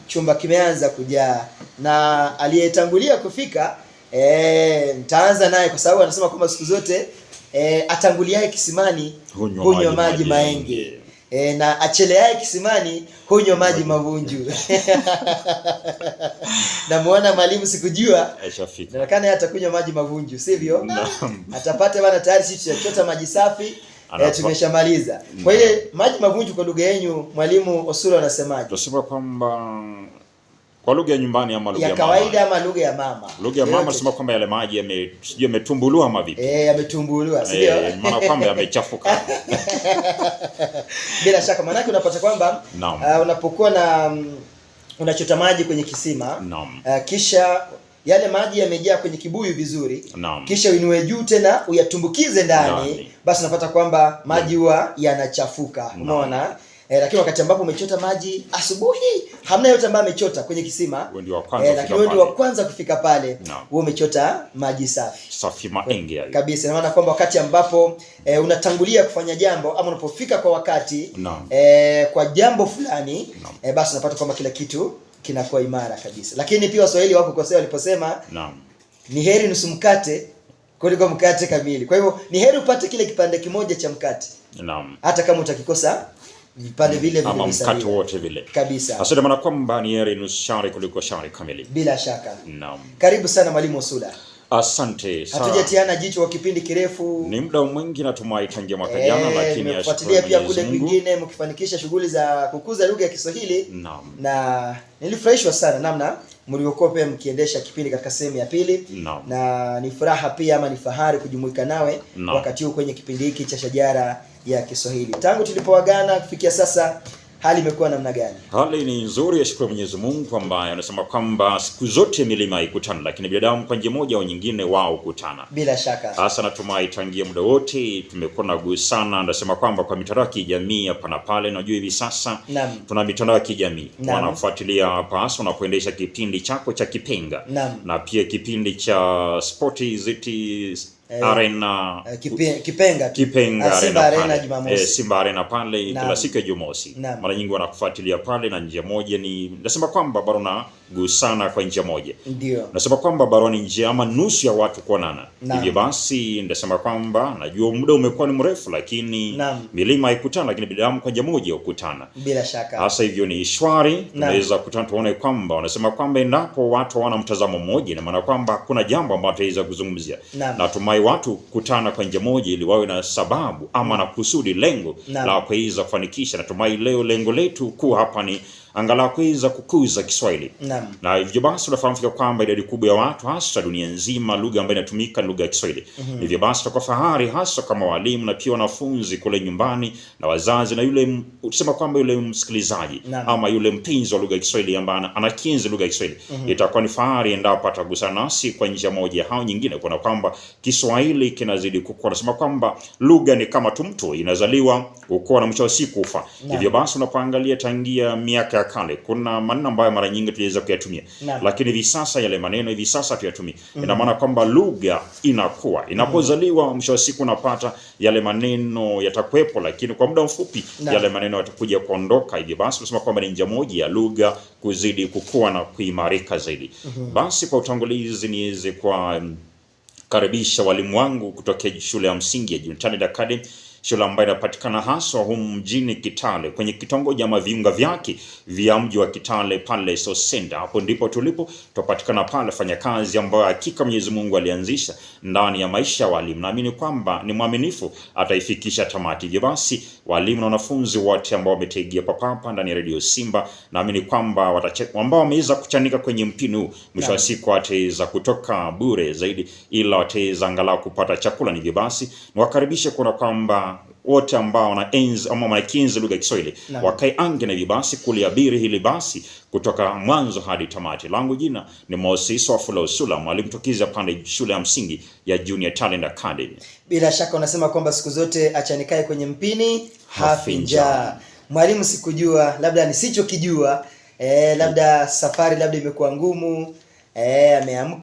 chumba kimeanza kujaa, na aliyetangulia kufika nitaanza naye kwa sababu anasema kwamba siku zote atanguliaye kisimani hunywa maji maenge. Na acheleaye kisimani hunywa maji mavunju. Namuona mwalimu sikujua. Inaonekana yeye atakunywa maji mavunju, sivyo? Atapata bana, tayari sisi tutachota maji safi. Tumeshamaliza. Kwa hiyo maji mavunju kwa lugha yenu mwalimu Osula anasemaje? Tunasema kwamba kwa lugha ya nyumbani ama lugha ya kawaida ama lugha ya mama. Lugha ya mama tunasema kwamba yale maji yametumbulua ama vipi? Yametumbulua, sio? Maana kwamba yamechafuka. Bila shaka maana unapata kwamba unapokuwa na unachota maji kwenye kisima, kisha yale maji yamejaa kwenye kibuyu vizuri, kisha uinue juu tena uyatumbukize ndani, basi unapata kwamba maji huwa yanachafuka. Umeona? Lakini wakati ambapo umechota maji asubuhi, hamna yote ambaye amechota kwenye kisima, lakini wewe ndio wa kwanza kufika pale, wewe umechota maji safi maenge kabisa. Ina maana kwamba wakati ambapo unatangulia kufanya jambo ama unapofika kwa wakati kwa jambo fulani, basi unapata kwamba kila kitu kinakuwa imara kabisa. Lakini pia Waswahili wako kosea waliposema ni heri nusu mkate kuliko mkate kamili. Kwa hivyo ni heri upate kile kipande kimoja cha mkate, hata kama utakikosa vipande vile ama mkate wote vile kabisa. Asante, maana kwamba ni heri nusu shari kuliko shari kamili. Bila shaka. Karibu sana mwalimu Osula. Asante sana. Hatujatiana jicho kwa kipindi kirefu. Ni muda mwingi natumai tangia mwaka jana, lakini nimefuatilia pia kule kwingine mkifanikisha shughuli za kukuza lugha ya Kiswahili. Na nilifurahishwa sana namna mliokuwa pia mkiendesha kipindi katika sehemu ya pili. Na ni furaha pia ama ni fahari kujumuika nawe wakati huu kwenye kipindi hiki cha Shajara ya Kiswahili. Tangu tulipoagana kufikia sasa, hali imekuwa namna gani? Hali ni nzuri, ya shukuru Mwenyezi Mungu ambaye anasema kwamba siku zote milima ikutana, lakini binadamu kwa njia moja au nyingine wao kutana. Bila shaka. Sasa natumai tangia muda wote tumekuwa na gusana. Anasema kwamba kwa mitandao ya kijamii hapa na pale, najua hivi sasa tuna mitandao ya kijamii wanafuatilia hapa hasa unapoendesha kipindi chako cha Kipenga na pia kipindi cha Sporty Arena Kipenga Simba Arena Jumamosi. Simba Arena pale kila siku ya Jumamosi. Mara nyingi wanakufuatilia pale, na njia moja ni nasema kwamba bado na gusana kwa njia moja. Ndio. Nasema kwamba bado ni njia ama nusu ya watu kuonana. Hivyo basi ndasema kwamba najua muda umekuwa ni mrefu, lakini milima haikutana, lakini binadamu kwa njia moja hukutana. Bila shaka. Hasa hivyo ni shwari, tunaweza kutana tuone kwamba wanasema kwamba endapo watu wana mtazamo mmoja, na maana kwamba kuna jambo ambalo tutaweza kuzungumzia. Natumai watu kutana kwa njia moja ili wawe na sababu ama na kusudi, lengo la kuweza kufanikisha. Natumai leo lengo letu kuu hapa ni angalau kuweza kukuza Kiswahili. Na hivyo basi unafahamu kwamba idadi kubwa ya watu hasa dunia nzima lugha ambayo inatumika lugha ya Kiswahili. Hivyo basi kwa fahari hasa kama walimu na pia wanafunzi kule nyumbani na wazazi na yule usema kwamba yule msikilizaji ama yule mpenzi wa lugha ya Kiswahili ambaye anakienzi lugha ya Kiswahili, itakuwa ni fahari endapo atagusana nasi kwa njia moja au nyingine, kwa kwamba Kiswahili kinazidi kukua. Nasema kwamba lugha ni kama mtu inazaliwa ukua na mwisho wa siku ufa. Hivyo basi unapoangalia tangia miaka kale kuna maneno ambayo mara nyingi tuliweza kuyatumia, lakini hivi sasa yale maneno hivi sasa tuyatumia. Ina maana kwamba lugha inakuwa inapozaliwa, mwisho wa siku unapata yale maneno yatakuwepo, lakini kwa muda mfupi yale maneno yatakuja kuondoka. Hivi basi tunasema kwamba ni njia moja ya lugha kuzidi kukua na kuimarika zaidi. Basi kwa utangulizi niweze kwa karibisha walimu wangu kutoka shule ya msingi ya Junior Talent Academy, shule ambayo inapatikana haswa humu mjini Kitale kwenye kitongoji ama viunga vyake vya mji wa Kitale pale Sosenda. Hapo ndipo tulipo, tupatikana pale fanya kazi ambayo hakika Mwenyezi Mungu alianzisha ndani ya maisha ya walimu. Naamini kwamba ni mwaminifu ataifikisha tamati. Hivyo basi walimu na wanafunzi wote ambao wametegea papa ndani ya Radio Simba, naamini kwamba ambao wameweza kuchanika kwenye mpini huu, mwisho wa siku wataweza kutoka bure zaidi, ila wataweza angalau kupata chakula. Hivyo basi niwakaribishe kuna kwamba wote ambao wanaenzi ama wanakienzi lugha ya Kiswahili wakae ange na basi kuliabiri hili basi kutoka mwanzo hadi tamati. Langu jina ni Moses Wafula Osula, mwalimu tukiza pande shule ya msingi ya Junior Talent Academy. Bila shaka unasema kwamba siku zote achanikae kwenye mpini hafinja. Mwalimu, sikujua, labda nisichokijua, labda safari labda imekuwa ngumu, ameamka